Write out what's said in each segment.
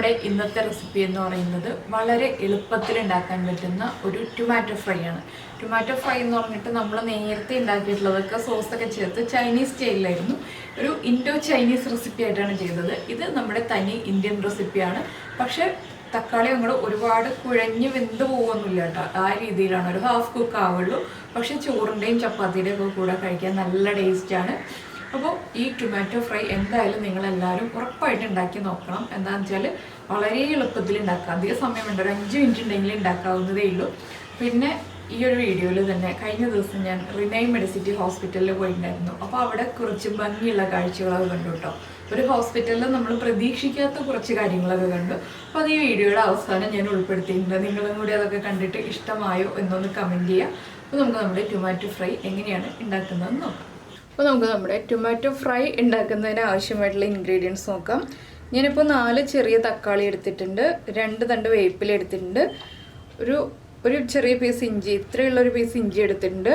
നമ്മുടെ ഇന്നത്തെ റെസിപ്പി എന്ന് പറയുന്നത് വളരെ എളുപ്പത്തിൽ ഉണ്ടാക്കാൻ പറ്റുന്ന ഒരു ടൊമാറ്റോ ഫ്രൈ ആണ്. ടൊമാറ്റോ ഫ്രൈ എന്ന് പറഞ്ഞിട്ട് നമ്മൾ നേരത്തെ ഉണ്ടാക്കിയിട്ടുള്ളതൊക്കെ സോസൊക്കെ ചേർത്ത് ചൈനീസ് സ്റ്റൈലിലായിരുന്നു. ഒരു ഇൻഡോ ചൈനീസ് റെസിപ്പി ആയിട്ടാണ് ചെയ്തത്. ഇത് നമ്മുടെ തനി ഇന്ത്യൻ റെസിപ്പിയാണ്. പക്ഷേ തക്കാളി അങ്ങോട്ട് ഒരുപാട് കുഴഞ്ഞ് വെന്ത് പോകുന്നില്ല കേട്ടോ. ആ രീതിയിലാണ്, ഒരു ഹാഫ് കുക്ക് ആവുള്ളൂ. പക്ഷെ ചോറിൻ്റെയും ചപ്പാത്തിയുടെയും ഒക്കെ കൂടെ കഴിക്കാൻ നല്ല ടേസ്റ്റാണ്. അപ്പോൾ ഈ ടൊമാറ്റോ ഫ്രൈ എന്തായാലും നിങ്ങളെല്ലാവരും ഉറപ്പായിട്ട് ഉണ്ടാക്കി നോക്കണം. എന്താണെന്ന് വെച്ചാൽ വളരെ എളുപ്പത്തിൽ ഉണ്ടാക്കാം. അധിക സമയമുണ്ട്, ഒരു 5 മിനിറ്റ് ഉണ്ടെങ്കിൽ ഉണ്ടാക്കാവുന്നതേ ഉള്ളൂ. പിന്നെ ഈ ഒരു വീഡിയോയിൽ തന്നെ കഴിഞ്ഞ ദിവസം ഞാൻ റിനൈ മെഡിസിറ്റി ഹോസ്പിറ്റലിൽ പോയിട്ടുണ്ടായിരുന്നു. അപ്പോൾ അവിടെ കുറച്ച് ഭംഗിയുള്ള കാഴ്ചകളൊക്കെ കണ്ടു കേട്ടോ. ഒരു ഹോസ്പിറ്റലിൽ നമ്മൾ പ്രതീക്ഷിക്കാത്ത കുറച്ച് കാര്യങ്ങളൊക്കെ കണ്ടു. അപ്പോൾ അത് ഈ വീഡിയോയുടെ അവസാനം ഞാൻ ഉൾപ്പെടുത്തിയിട്ടുണ്ട്. നിങ്ങളും കൂടി അതൊക്കെ കണ്ടിട്ട് ഇഷ്ടമായോ എന്നൊന്ന് കമൻറ്റ് ചെയ്യുക. അപ്പോൾ നമുക്ക് നമ്മുടെ ടൊമാറ്റോ ഫ്രൈ എങ്ങനെയാണ് ഉണ്ടാക്കുന്നതെന്ന് നോക്കാം. അപ്പോൾ നമുക്ക് നമ്മുടെ ടൊമാറ്റോ ഫ്രൈ ഉണ്ടാക്കുന്നതിന് ആവശ്യമായിട്ടുള്ള ഇൻഗ്രീഡിയൻസ് നോക്കാം. ഞാനിപ്പോൾ 4 ചെറിയ തക്കാളി എടുത്തിട്ടുണ്ട്, 2 തണ്ട് വേപ്പില എടുത്തിട്ടുണ്ട്, ഒരു ചെറിയ പീസ് ഇഞ്ചി, ഇത്രയുള്ളൊരു പീസ് ഇഞ്ചി എടുത്തിട്ടുണ്ട്.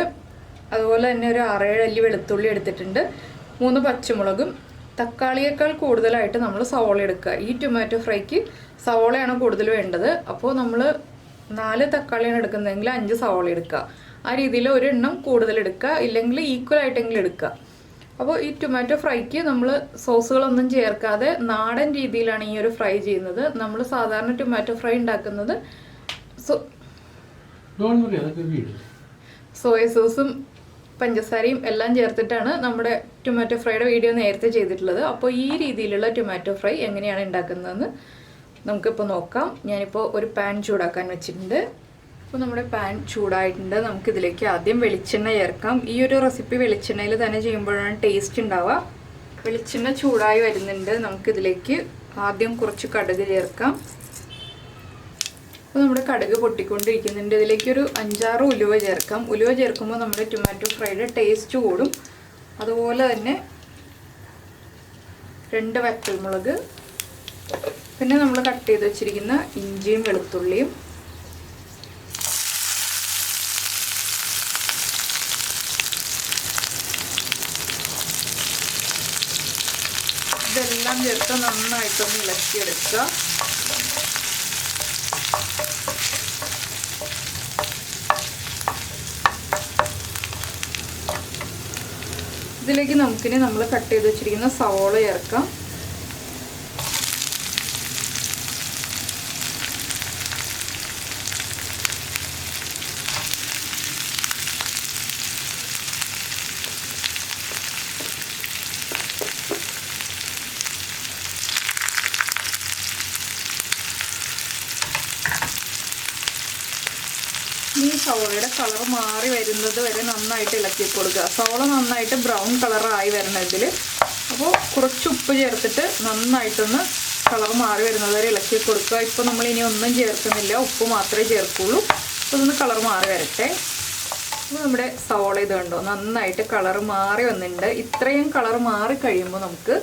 അതുപോലെ തന്നെ ഒരു 6-7 അല്ലി വെളുത്തുള്ളി എടുത്തിട്ടുണ്ട്, 3 പച്ചമുളകും. തക്കാളിയേക്കാൾ കൂടുതലായിട്ട് നമ്മൾ സവോള എടുക്കുക. ഈ ടൊമാറ്റോ ഫ്രൈക്ക് സവോളയാണ് കൂടുതൽ വേണ്ടത്. അപ്പോൾ നമ്മൾ 4 തക്കാളിയാണ് എടുക്കുന്നതെങ്കിൽ 5 സവോള എടുക്കുക. ആ രീതിയിൽ ഒരെണ്ണം കൂടുതൽ എടുക്കുക, ഇല്ലെങ്കിൽ ഈക്വൽ ആയിട്ടെങ്കിലും എടുക്കുക. അപ്പോൾ ഈ ടൊമാറ്റോ ഫ്രൈക്ക് നമ്മൾ സോസുകളൊന്നും ചേർക്കാതെ നാടൻ രീതിയിലാണ് ഈ ഒരു ഫ്രൈ ചെയ്യുന്നത്. നമ്മൾ സാധാരണ ടൊമാറ്റോ ഫ്രൈ ഉണ്ടാക്കുന്നത് സോയ സോസും പഞ്ചസാരയും എല്ലാം ചേർത്തിട്ടാണ് നമ്മുടെ ടൊമാറ്റോ ഫ്രൈയുടെ വീഡിയോ നേരത്തെ ചെയ്തിട്ടുള്ളത്. അപ്പോൾ ഈ രീതിയിലുള്ള ടൊമാറ്റോ ഫ്രൈ എങ്ങനെയാണ് ഉണ്ടാക്കുന്നതെന്ന് നമുക്കിപ്പോൾ നോക്കാം. ഞാനിപ്പോൾ ഒരു പാൻ ചൂടാക്കാൻ വെച്ചിട്ടുണ്ട്. അപ്പോൾ നമ്മുടെ പാൻ ചൂടായിട്ടുണ്ട്. നമുക്കിതിലേക്ക് ആദ്യം വെളിച്ചെണ്ണ ചേർക്കാം. ഈ ഒരു റെസിപ്പി വെളിച്ചെണ്ണയിൽ തന്നെ ചെയ്യുമ്പോഴാണ് ടേസ്റ്റ് ഉണ്ടാവുക. വെളിച്ചെണ്ണ ചൂടായി വരുന്നുണ്ട്. നമുക്കിതിലേക്ക് ആദ്യം കുറച്ച് കടുക് ചേർക്കാം. അപ്പോൾ നമ്മുടെ കടുക് പൊട്ടിക്കൊണ്ടിരിക്കുന്നുണ്ട്. ഇതിലേക്കൊരു 5-6 ഉലുവ ചേർക്കാം. ഉലുവ ചേർക്കുമ്പോൾ നമ്മുടെ ടൊമാറ്റോ ഫ്രൈയുടെ ടേസ്റ്റ് കൂടും. അതുപോലെ തന്നെ 2 വറ്റൽമുളക്, പിന്നെ നമ്മൾ കട്ട് ചെയ്ത് വെച്ചിരിക്കുന്ന ഇഞ്ചിയും വെളുത്തുള്ളിയും, ഇതെല്ലാം ചേർത്ത് നന്നായിട്ടൊന്ന് ഇളക്കിയെടുക്കുക. ഇതിലേക്ക് നമുക്കിനി നമ്മൾ കട്ട് ചെയ്ത് വെച്ചിരിക്കുന്ന സവോള ചേർക്കാം. ഈ സവോളയുടെ കളർ മാറി വരുന്നത് വരെ നന്നായിട്ട് ഇളക്കി കൊടുക്കുക. സവോള നന്നായിട്ട് ബ്രൗൺ കളറായി വരണതിൽ. അപ്പോൾ കുറച്ച് ഉപ്പ് ചേർത്തിട്ട് നന്നായിട്ടൊന്ന് കളർ മാറി വരുന്നത് വരെ ഇളക്കി കൊടുക്കുക. ഇപ്പോൾ നമ്മൾ ഇനി ഒന്നും ചേർക്കുന്നില്ല, ഉപ്പ് മാത്രമേ ചേർക്കുള്ളൂ. അപ്പോൾ ഇതൊന്ന് കളർ മാറി വരട്ടെ. അപ്പോൾ നമ്മുടെ സവോള ഇത് കണ്ടോ നന്നായിട്ട് കളർ മാറി വന്നിട്ടുണ്ട്. ഇത്രയും കളർ മാറി കഴിയുമ്പോൾ നമുക്ക്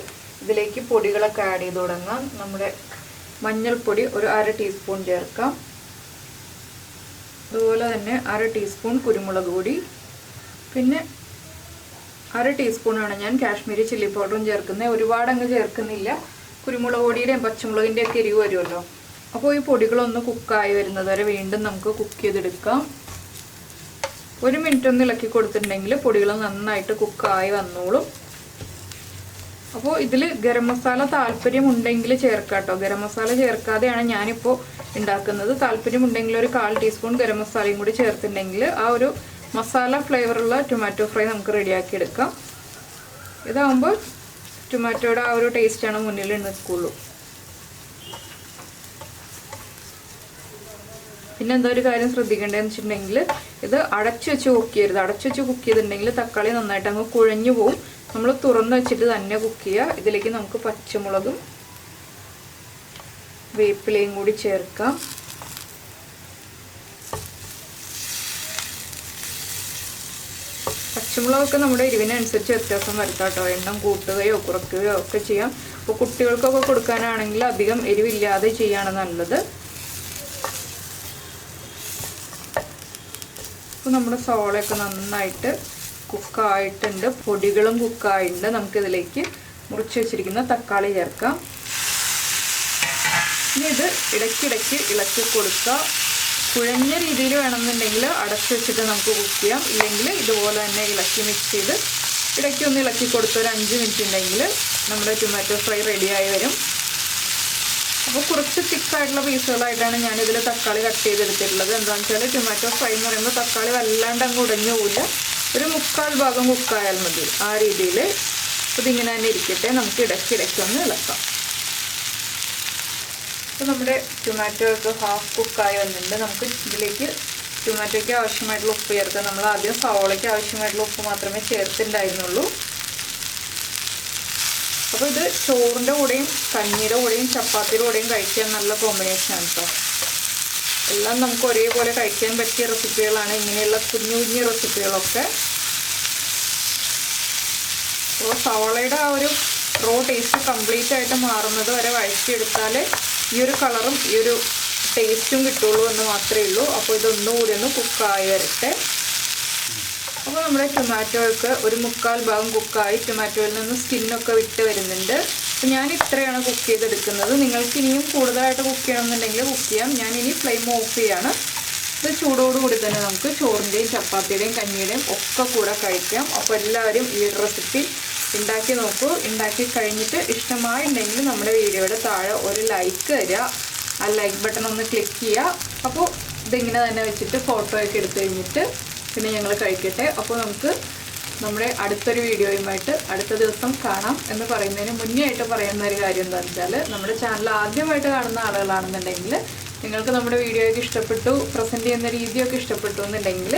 ഇതിലേക്ക് പൊടികളൊക്കെ ആഡ് ചെയ്ത് തുടങ്ങാം. നമ്മുടെ മഞ്ഞൾപ്പൊടി ഒരു 1/2 ടീസ്പൂൺ ചേർക്കാം. അതുപോലെ തന്നെ 1/2 ടീസ്പൂൺ കുരുമുളക് പൊടി, പിന്നെ 1/2 ടീസ്പൂണാണ് ഞാൻ കാശ്മീരി ചില്ലി പൗഡറും ചേർക്കുന്നത്. ഒരുപാട് അങ്ങ് ചേർക്കുന്നില്ല. കുരുമുളക് പൊടിയുടെയും പച്ചമുളകിൻ്റെ ഒക്കെ എരിവ് വരുമല്ലോ. അപ്പോൾ ഈ പൊടികളൊന്ന് കുക്കായി വരുന്നത് വരെ വീണ്ടും നമുക്ക് കുക്ക് ചെയ്തെടുക്കാം. 1 മിനിറ്റ് ഒന്ന് ഇളക്കി കൊടുത്തിട്ടുണ്ടെങ്കിൽ പൊടികൾ നന്നായിട്ട് കുക്കായി വന്നോളും. അപ്പോൾ ഇതിൽ ഗരം മസാല താല്പര്യമുണ്ടെങ്കിൽ ചേർക്കാം കേട്ടോ. ഗരം മസാല ചേർക്കാതെയാണ് ഞാനിപ്പോൾ ഉണ്ടാക്കുന്നത്. താല്പര്യമുണ്ടെങ്കിൽ ഒരു 1/4 ടീസ്പൂൺ ഗരം മസാലയും കൂടി ചേർത്തിട്ടുണ്ടെങ്കിൽ ആ ഒരു മസാല ഫ്ലേവറുള്ള ടൊമാറ്റോ ഫ്രൈ നമുക്ക് റെഡിയാക്കി എടുക്കാം. ഇതാകുമ്പോൾ ടൊമാറ്റോയുടെ ആ ഒരു ടേസ്റ്റാണ് മുന്നിൽ നിൽക്കുള്ളൂ. പിന്നെ എന്താ ഒരു കാര്യം ശ്രദ്ധിക്കേണ്ടതെന്ന് വെച്ചിട്ടുണ്ടെങ്കിൽ ഇത് അടച്ചു വെച്ച് കുക്ക് ചെയ്യരുത്. അടച്ചു വെച്ച് കുക്ക് ചെയ്തിട്ടുണ്ടെങ്കിൽ തക്കാളി നന്നായിട്ട് അങ്ങ് കുഴഞ്ഞു പോവും. നമ്മൾ തുറന്ന് വെച്ചിട്ട് തന്നെ കുക്ക് ചെയ്യുക. ഇതിലേക്ക് നമുക്ക് പച്ചമുളകും വേപ്പിലയും കൂടി ചേർക്കാം. പച്ചമുളകൊക്കെ നമ്മുടെ എരിവിനനുസരിച്ച് വ്യത്യാസം വരുത്താം കേട്ടോ. എണ്ണം കൂട്ടുകയോ കുറയ്ക്കുകയോ ഒക്കെ ചെയ്യാം. അപ്പോൾ കുട്ടികൾക്കൊക്കെ കൊടുക്കാനാണെങ്കിൽ അധികം എരിവില്ലാതെ ചെയ്യാണ് നല്ലത്. അപ്പോൾ നമ്മുടെ സവോളയൊക്കെ നന്നായിട്ട് കുക്കായിട്ടുണ്ട്, പൊടികളും കുക്കായിട്ടുണ്ട്. നമുക്കിതിലേക്ക് മുറിച്ച് വെച്ചിരിക്കുന്ന തക്കാളി ചേർക്കാം. ഇനി ഇത് ഇടയ്ക്കിടയ്ക്ക് ഇളക്കി കൊടുക്കുക. കുഴഞ്ഞ രീതിയിൽ വേണമെന്നുണ്ടെങ്കിൽ അടച്ചു വെച്ചിട്ട് നമുക്ക് കുക്ക് ചെയ്യാം. ഇല്ലെങ്കിൽ ഇതുപോലെ തന്നെ ഇളക്കി മിക്സ് ചെയ്ത് ഇടയ്ക്കൊന്ന് ഇളക്കി കൊടുത്ത് ഒരു 5 മിനിറ്റ് ഉണ്ടെങ്കിൽ നമ്മുടെ ടൊമാറ്റോ ഫ്രൈ റെഡിയായി വരും. അപ്പോൾ കുറച്ച് തിക്കായിട്ടുള്ള പീസുകളായിട്ടാണ് ഞാനിതിൽ തക്കാളി കട്ട് ചെയ്തെടുത്തിട്ടുള്ളത്. എന്താണെന്ന് വെച്ചാൽ ടൊമാറ്റോ ഫ്രൈ എന്ന് പറയുമ്പോൾ തക്കാളി വല്ലാണ്ട് അങ്ങ് ഉടഞ്ഞു പോവില്ല, ഒരു 3/4 ഭാഗം കുക്കായാൽ മതി. ആ രീതിയിൽ ഇതിങ്ങനെ തന്നെ ഇരിക്കട്ടെ. നമുക്ക് ഇടയ്ക്കിടയ്ക്കൊന്ന് ഇളക്കാം. അപ്പോൾ നമ്മുടെ ടൊമാറ്റോ ഒക്കെ ഹാഫ് കുക്കായി വന്നിട്ടുണ്ട്. നമുക്ക് ഇതിലേക്ക് ടൊമാറ്റോയ്ക്ക് ആവശ്യമായിട്ടുള്ള ഉപ്പ് ചേർക്കാം. നമ്മൾ ആദ്യം സവോളയ്ക്ക് ആവശ്യമായിട്ടുള്ള ഉപ്പ് മാത്രമേ ചേർത്തിട്ടുണ്ടായിരുന്നുള്ളൂ. അപ്പോൾ ഇത് ചോറിൻ്റെ കൂടെയും കഞ്ഞിയുടെ കൂടെയും ചപ്പാത്തിയുടെ കൂടെയും കഴിക്കാൻ നല്ല കോമ്പിനേഷനാണ് കേട്ടോ. എല്ലാം നമുക്ക് ഒരേപോലെ കഴിക്കാൻ പറ്റിയ റെസിപ്പികളാണ് ഇങ്ങനെയുള്ള കുഞ്ഞു കുഞ്ഞു റെസിപ്പികളൊക്കെ. അപ്പോൾ സവോളയുടെ ആ ഒരു റോ ടേസ്റ്റ് കംപ്ലീറ്റ് ആയിട്ട് മാറുന്നത് വരെ വഴറ്റിയെടുത്താൽ ഈ ഒരു കളറും ഈ ഒരു ടേസ്റ്റും കിട്ടുള്ളൂ എന്ന് മാത്രമേ ഉള്ളൂ. അപ്പോൾ ഇതൊന്നുകൂടി ഒന്ന് കുക്കായി വരട്ടെ. അപ്പോൾ നമ്മുടെ ടൊമാറ്റോയൊക്കെ ഒരു 3/4 ഭാഗം കുക്കായി ടൊമാറ്റോയിൽ നിന്ന് സ്കിന്നൊക്കെ വിട്ട് വരുന്നുണ്ട്. അപ്പോൾ ഞാൻ ഇത്രയാണ് കുക്ക് ചെയ്തെടുക്കുന്നത്. നിങ്ങൾക്ക് ഇനിയും കൂടുതലായിട്ട് കുക്ക് ചെയ്യണമെന്നുണ്ടെങ്കിൽ കുക്ക് ചെയ്യാം. ഞാനിനി ഫ്ലെയിം ഓഫ് ചെയ്യാണ്. ഇത് ചൂടോടുകൂടി തന്നെ നമുക്ക് ചോറിൻ്റെയും ചപ്പാത്തിയുടെയും കഞ്ഞിയുടെയും ഒക്കെ കൂടെ കഴിക്കാം. അപ്പോൾ എല്ലാവരും ഈ റെസിപ്പി ഉണ്ടാക്കി നോക്കൂ. ഉണ്ടാക്കി കഴിഞ്ഞിട്ട് ഇഷ്ടമായിട്ടുണ്ടെങ്കിൽ നമ്മുടെ വീഡിയോയുടെ താഴെ ഒരു ലൈക്ക് തരിക. ആ ലൈക്ക് ബട്ടൺ ഒന്ന് ക്ലിക്ക് ചെയ്യുക. അപ്പോൾ ഇതിങ്ങനെ തന്നെ വെച്ചിട്ട് ഫോട്ടോയൊക്കെ എടുത്തു കഴിഞ്ഞിട്ട് പിന്നെ ഞങ്ങൾ കഴിക്കട്ടെ. അപ്പോൾ നമുക്ക് നമ്മുടെ അടുത്തൊരു വീഡിയോയുമായിട്ട് അടുത്ത ദിവസം കാണാം എന്ന് പറയുന്നതിന് മുന്നേ ആയിട്ട് പറയുന്ന ഒരു കാര്യം എന്താണെന്ന് വെച്ചാൽ, നമ്മുടെ ചാനൽ ആദ്യമായിട്ട് കാണുന്ന ആളുകളാണെന്നുണ്ടെങ്കിൽ നിങ്ങൾക്ക് നമ്മുടെ വീഡിയോയൊക്കെ ഇഷ്ടപ്പെട്ടു, പ്രസൻറ്റ് ചെയ്യുന്ന രീതിയൊക്കെ ഇഷ്ടപ്പെട്ടു എന്നുണ്ടെങ്കിൽ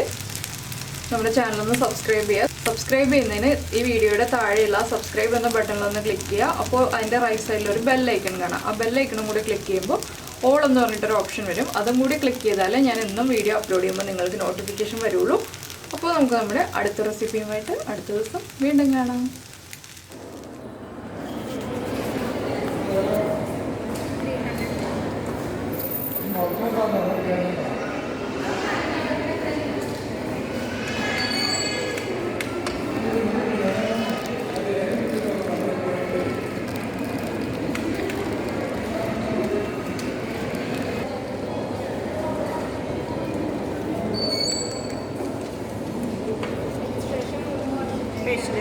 നമ്മുടെ ചാനലൊന്ന് സബ്സ്ക്രൈബ് ചെയ്യുക. സബ്സ്ക്രൈബ് ചെയ്യുന്നതിന് ഈ വീഡിയോയുടെ താഴെയുള്ള സബ്സ്ക്രൈബ് എന്ന ബട്ടണിലൊന്ന് ക്ലിക്ക് ചെയ്യുക. അപ്പോൾ അതിൻ്റെ റൈറ്റ് സൈഡിൽ ഒരു ബെല്ലൈക്കൺ കാണാം. ആ ബെല്ലൈക്കണും കൂടി ക്ലിക്ക് ചെയ്യുമ്പോൾ ഓൾ എന്ന് പറഞ്ഞിട്ടൊരു ഓപ്ഷൻ വരും. അതും കൂടി ക്ലിക്ക് ചെയ്താലേ ഞാൻ എന്നും വീഡിയോ അപ്ലോഡ് ചെയ്യുമ്പോൾ നിങ്ങൾക്ക് നോട്ടിഫിക്കേഷൻ വരുള്ളൂ. അപ്പോൾ നമുക്ക് നമ്മുടെ അടുത്ത റെസിപ്പിയുമായിട്ട് അടുത്ത ദിവസം വീണ്ടും കാണാം.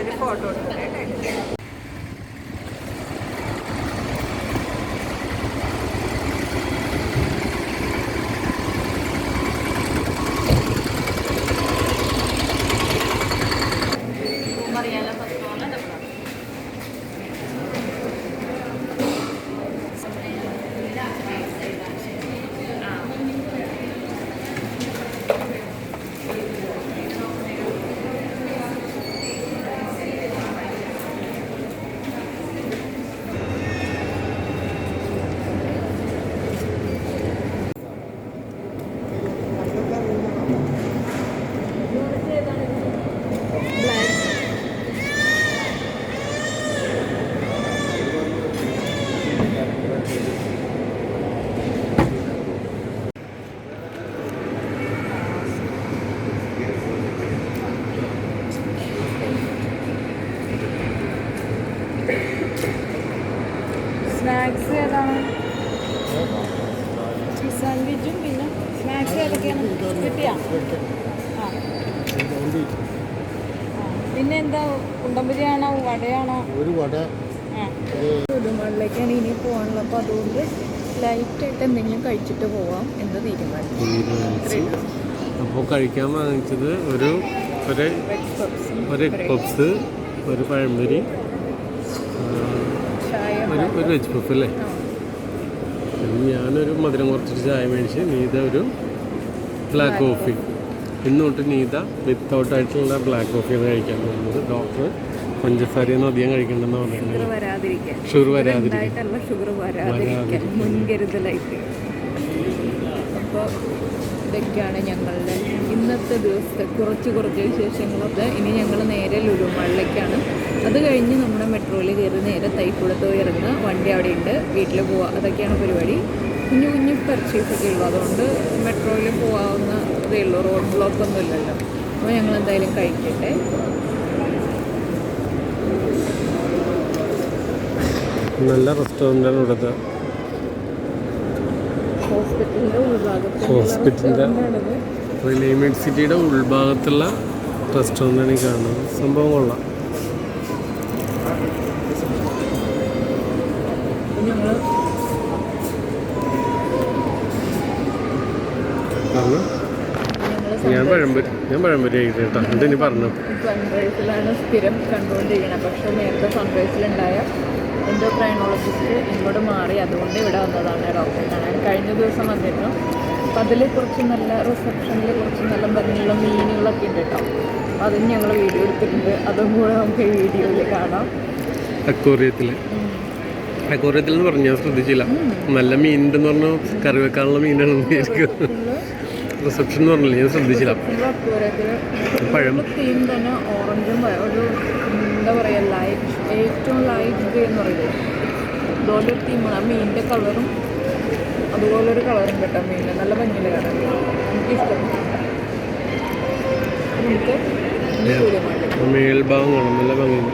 ഒരു ഫോട്ടോ എടുക്കട്ടെ. സ്നാക്സ് ഏതാണ്? സാൻഡ്വിച്ചും പിന്നെ സ്നാക്സ് ഏതൊക്കെയാണ് കിട്ടിയാ? ആ പിന്നെ എന്താ, ഉണ്ടമ്പരിയാണോ വടയാണോ? ഒരു വട. ഉടുമണിലേക്കാണ് ഇനി പോകാനുള്ളത്. അപ്പോൾ അതുകൊണ്ട് ലൈറ്റായിട്ട് എന്തെങ്കിലും കഴിച്ചിട്ട് പോവാം എന്ന് തീരുമാനിച്ചു. അപ്പോൾ കഴിക്കാൻ വാങ്ങിച്ചത് ഒരു എഗ് പപ്സ്, ഒരു പഴംപൊരി, ഒരു വെജ് പഫ് അല്ലേ. ഞാനൊരു മധുരം കുറച്ചിട്ട് ചായ മേടിച്ച്, നീത ഒരു ബ്ലാക്ക് കോഫി. ഇന്ന് തൊട്ട് നീത വിത്തൗട്ടായിട്ടുള്ള ബ്ലാക്ക് കോഫിയാണ് കഴിക്കാൻ പോകുന്നത്. ഡോക്ടർ പഞ്ചസാരയൊന്നും അധികം കഴിക്കണ്ടെന്ന് പറഞ്ഞിട്ടുണ്ട്. ഷുഗർ വരാതിരിക്കാൻ മുൻകരുതലായിട്ട്. അപ്പോൾ ഇതൊക്കെയാണ് ഞങ്ങളുടെ ഇന്നത്തെ ദിവസത്തെ കുറച്ച് വിശേഷങ്ങളൊക്കെ. ഇനി ഞങ്ങൾ നേരെ ലുലുമാളിലേക്കാണ്. അത് കഴിഞ്ഞ് നമ്മുടെ മെട്രോയിൽ കയറി നേരെ തൈക്കുളത്ത് പോയി ഇറങ്ങുക. വണ്ടി അവിടെ ഉണ്ട്, വീട്ടിൽ പോവുക. അതൊക്കെയാണ് പരിപാടി. കുഞ്ഞു കുഞ്ഞു പർച്ചേസൊക്കെ ഉള്ളൂ. അതുകൊണ്ട് മെട്രോയിൽ പോകാവുന്ന ഇതേ ഉള്ളൂ, റോഡ് ബ്ലോക്കൊന്നും ഇല്ലല്ലോ. അപ്പോൾ ഞങ്ങൾ എന്തായാലും കഴിക്കട്ടെ. നല്ല റെസ്റ്റോറൻ്റാണ് ഇവിടുത്തെ. ഹോസ്പിറ്റലിൻ്റെ ഉൾഭാഗത്ത് ഹോസ്പിറ്റലിൻ്റെ റിലീമിഡ് സിറ്റിയുടെ ഉൾഭാഗത്തുള്ള റെസ്റ്റോറൻ്റാണ് ഈ കാണുന്നത്. സംഭവം കൊള്ളാം. ഞങ്ങൾ ഞാൻ പഴംപൊരി ആയിട്ട് കേട്ടോ. എന്നിട്ട് ഇനി പറഞ്ഞു സൺറൈസിലാണ് സ്ഥിരം കണ്ടുകൊണ്ടിരിക്കുന്നത്. പക്ഷേ നേരത്തെ സൺറൈസിലുണ്ടായ എൻഡോക്രൈനോളജിസ്റ്റ് ഇങ്ങോട്ട് മാറി, അതുകൊണ്ട് ഇവിടെ വന്നതാണ് ഡോക്ടറെ കാണാൻ. കഴിഞ്ഞ ദിവസം വന്നിരുന്നു. അപ്പം അതിൽ കുറച്ച് നല്ല റിസപ്ഷനിൽ കുറച്ച് നല്ല ഭംഗിയുള്ള മീനുകളൊക്കെ ഉണ്ട് കേട്ടോ. അപ്പം അതിന് ഞങ്ങൾ വീഡിയോ എടുത്തിട്ടുണ്ട്. അതും കൂടെ നമുക്ക് ഈ വീഡിയോയിൽ കാണാം. അക്വേറിയത്തിൽ എന്ന് പറഞ്ഞു, ഞാൻ ശ്രദ്ധിച്ചില്ല. നല്ല മീനുണ്ടെന്ന് പറഞ്ഞു. കറി വെക്കാനുള്ള മീനാണെന്ന് വിചാരിക്കും. റിസപ്ഷൻ എന്ന് പറഞ്ഞില്ല, ഞാൻ ശ്രദ്ധിച്ചില്ല. പഴം തീം തന്നെ ഓറഞ്ചും ഒരു എന്താ പറയുക ലൈറ്റ്, ഏറ്റവും ലൈറ്റ് ഗ്രേ എന്ന് പറയുന്നത് ഇതുപോലൊരു തീമാണ്. ആ മീനിൻ്റെ കളറും അതുപോലൊരു കളറും കേട്ടോ മീനിന്. നല്ല ഭംഗിയിൽ കാണാൻ എനിക്കിഷ്ടപ്പെട്ടു. നമുക്ക് മേൽഭാഗം കാണാം, നല്ല ഭംഗിയുണ്ട്.